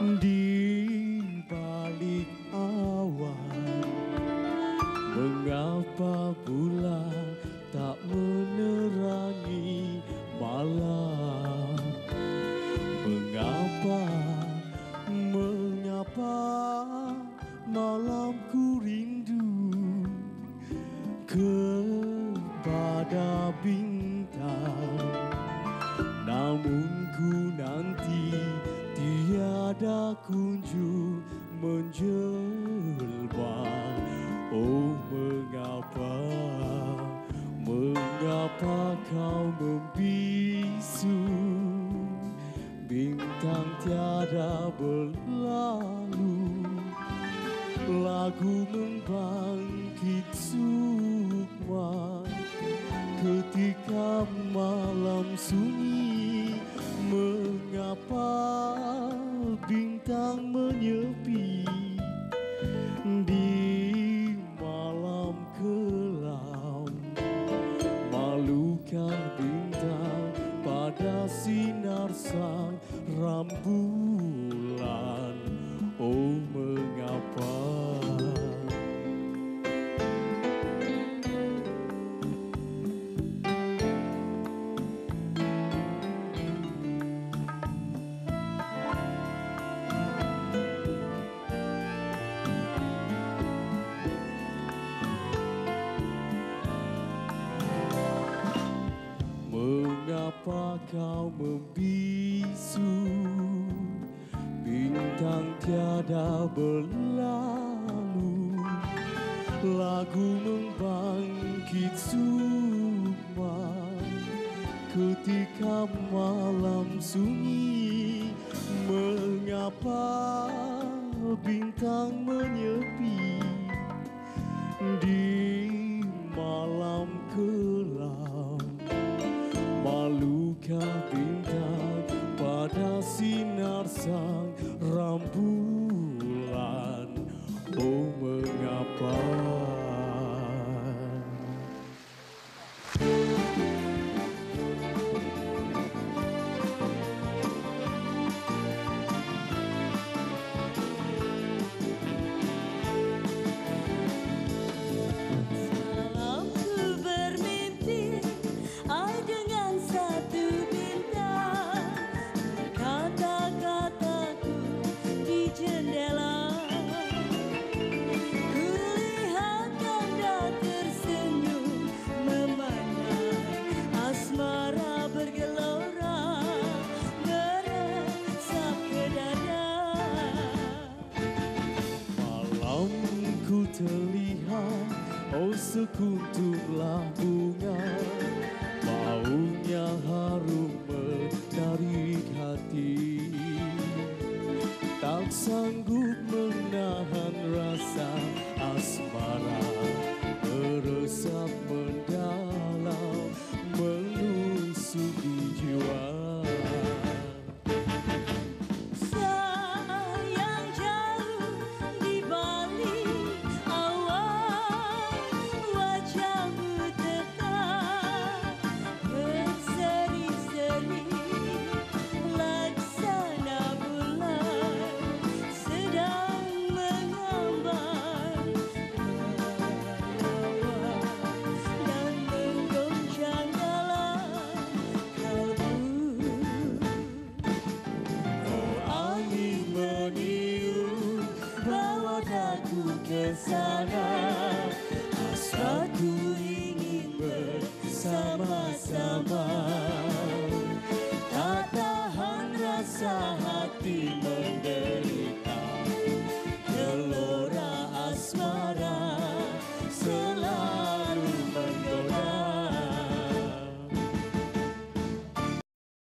Di balik awan, mengapa bulan tak menerangi malam? Mengapa malamku rindu kepada bintang? Namun ku nanti tiada kunjung menjelma. Oh mengapa kau membisu? Bintang tiada berlalu, lagu membangkit sukma ketika malam sunyi. Mengapa bintang menyepi di malam kelam? Malukah bintang pada sinar sang rembulan? Oh mengapa? Mengapa kau membisu? Bintang tiada berlalu, lagu membangkit sukma ketika malam sunyi. Mengapa bintang menyepi di malam kelam? Malukah bintang pada sinar sang rembulan? Oh mengapa? Ku terlihat, oh sekuntumlah bunga, baunya harum menarik hati. Tak sanggup menahan rasa asmara meresap mendalam.